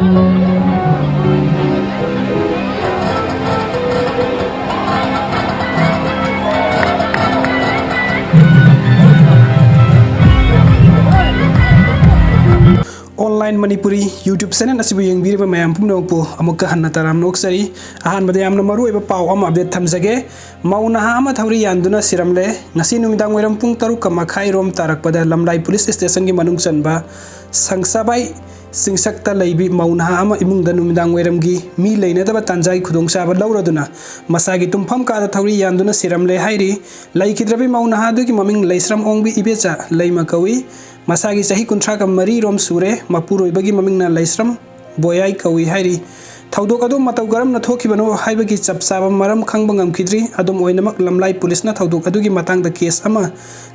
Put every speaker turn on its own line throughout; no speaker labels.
Online Manipuri YouTube channel असिबु यंगबिरबा मयाम पुमनोपु अमुक हन्ना तराम नोक्सरी अहानबदा यामना मरुइबा पाव अमा update थमजगे मौनाहा अमा थौरी यानदुना सिरमले ngasi नुमिदांग वैरम पुंग तरुक मखाई रोम तारकपदा लमलाई पुलिस स्टेशन की मनुंग चनबा संगसाबाई सिंगसक्ता लैबी मौनाहा अमा इमुंगदा नुमिदांग वैरमगी मी लैनदबा तांजाई खुदोंसाबा लौरदुना मसागी तुमफम कादा थौरी यानदुना सिरमले हाइरी लैखिद्रबी मौनाहा दुगी ममिंग लैश्रम ओंगबी इबेचा लैमा कवी मसागी चाही कुंथ्रा का मरी रोम सूरे मपुरोइबगी ममिंगना लैश्रम बोयाई कवी हाइरी थौदोक अदो मतौ गरम न थोखिबनो हाइबगी चपसाबा मरम खंगबा ngamkhidri adom oinamak lamlai police na thaudok adugi matangda case ama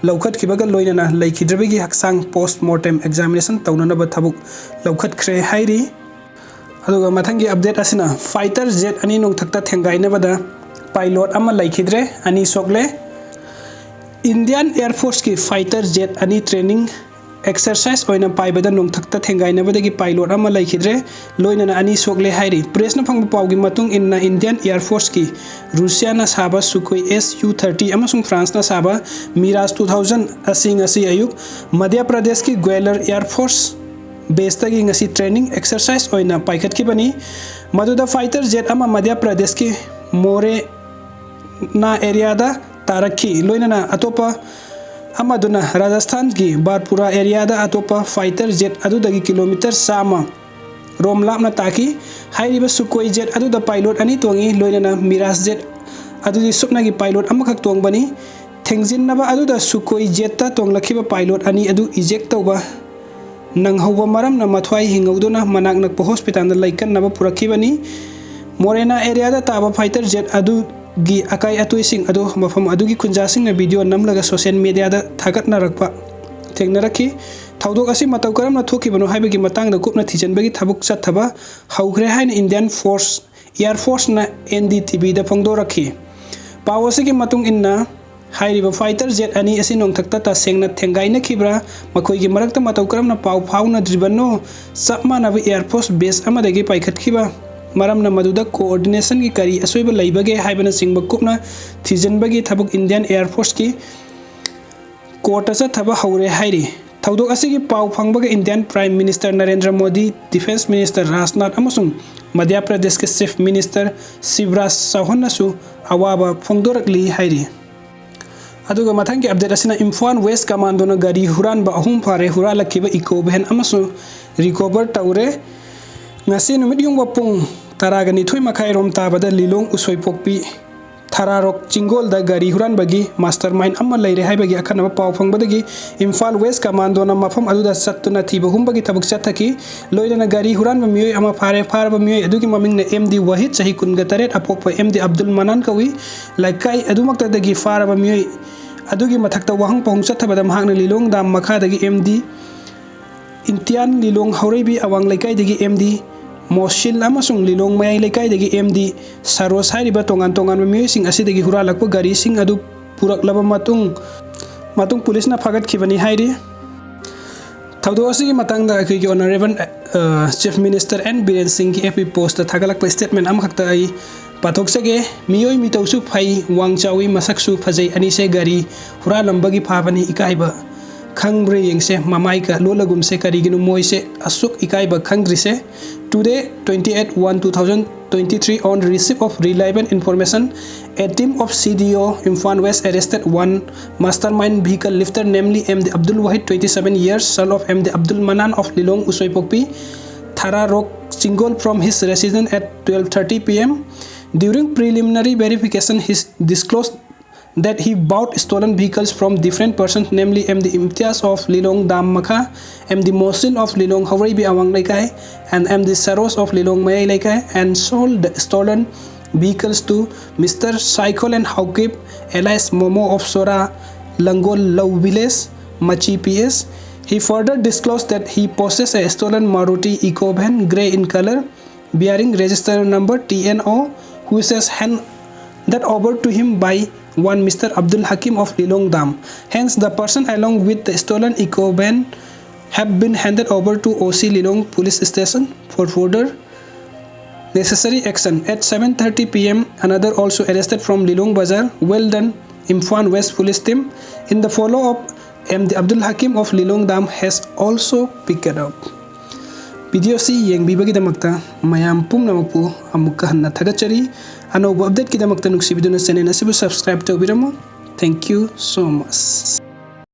laukhatkibaga loinana laikhidrebagi haksang post mortem examination taunanaba thabuk laukhatkhre hairi aduga mathangi update asina fighter jet ani nongthakta thengainabada pilot ama laikhidre ani sokle Indian Air Force ki fighter jet ani training exercise oina paibada nongthakta thengainabadagi pilot ama laikhidre loinana ani sokle hairi press na phangba pawgi matung inna Indian Air Force ki Russia na saba Sukhoi Su-30 amasung France na saba Mirage 2000 asing asi ayuk Madhya Pradesh ki Gwalior Air Force base tagi ngasi training exercise oina paikhat ki bani maduda fighter jet ama Madhya Pradesh ki More na area da tarakhi loinana atopa amaduna Rajasthan ki Barpura area da atopa fighter jet adudagi kilometer sama rom lapna taki hairiba Sukhoi jet aduda pilot ani tongi loinana Mirage jet adudi supna gi pilot amakhak tong bani thengjin naba aduda Sukhoi jet ta tonglakhiba pilot ani adu eject tawba nang hawba maram na mathwai hingauduna manak nakpa hospital da laikan naba purakhi bani Morena area da taba fighter jet adu gi akai atui sing adu mafam adugi kunja sing na video namlaga social media da thagat narakpa thengnarakhi thaudok asi matau karam na thoki bano haibagi matang da kupna thijanbagi thabuk chathaba haugre hain Indian Force Air Force na NDTV da phongdo rakhi pawasi ki matung inna hairiba fighter jet ani asi nongthakta ta sengna thengai na khibra makhoi gi marakta matau karam na paw phau na dribano sapma na Air Force base amadagi paikhat khiba maram na maduda coordination ki kari asoiba laibage haibana singba kupna thijanbagi thabuk Indian Air Force ki court asa thaba haure hairi thaudok asigi paw phangbaga Indian Prime Minister Narendra Modi Defense Minister Rajnath amasung Madhya Pradesh ke Chief Minister Shivraj Chauhan nasu awaba phongdorakli hairi aduga mathangi update asina Imphal West Commando na gari huran ba ahum phare huralakhiba eco van amasung recover taure ngasi numit yung wapung taragani thui makhai rom tabada lilong usoi pokpi thararok chingol da gari huran bagi mastermind amma leire haibagi akhanaba paw phangbadagi Imphal West Commando na mafam aduda sattuna thiba humbagi tabuk chathaki loidana gari huran ba miyoi ama phare ba miyoi adugi maming na MD Wahid sahi kunga taret apokpa MD Abdul Manan kawi laikai adumakta dagi ba miyoi adugi mathakta wahang pahung chathabada mahakna lilong dam makhadagi MD Intian lilong haurebi awang laikai dagi MD Moshil amasung lilong mayai laikai dagi MD Saros hairiba tongan miyoi sing asidagi huralakpa gari sing adu puraklaba matung police na phagat khibani hairi thaudo asigi matangda akhi ki honorable Chief Minister N Biren Singh ki FB post thagalakpa statement amkhakta ai pathok sage miyoi mitausu phai wangchawi masaksu phajai ani se gari huralambagi phabani ikaiba khangbre yengse mamai ka lolagum se kariginu moise asuk ikaiba khangri se today 28/1/2023 on receipt of reliable information a team of CDO Imphal West arrested one mastermind vehicle lifter namely MD Abdul Wahid 27 years son of MD Abdul Manan of Lilong Usoipokpi Thara Rock Chingol from his residence at 12:30 p.m. During preliminary verification he disclosed that he bought stolen vehicles from different persons namely MD Imtiaz of Lilong Dam Makha, MD Mosil of Lilong Hawreibi Awang Laikai and MD Saros of Lilong Mayai Laikai and sold the stolen vehicles to Mr. Saikol and Haukip alias Momo of Sora Langol Lauviles Machi PS. He further disclosed that he possessed a stolen Maruti Eco van grey in color bearing register number TNO which was handed over to him by one Mr. Abdul Hakim of Lilong Dam. Hence, the person along with the stolen eco van have been handed over to OC Lilong Police Station for further necessary action. At 7:30 p.m., another also arrested from Lilong Bazar. Well done, Imphal West Police Team. In the follow-up, MD Abdul Hakim of Lilong Dam has also picked up. Video si yengbibagidamakta mayam pumnamakpu amukka hanna thagachari. Anobo update kidamakta nuksibiduna channel asibu subscribe tawbiramo. Thank you so much.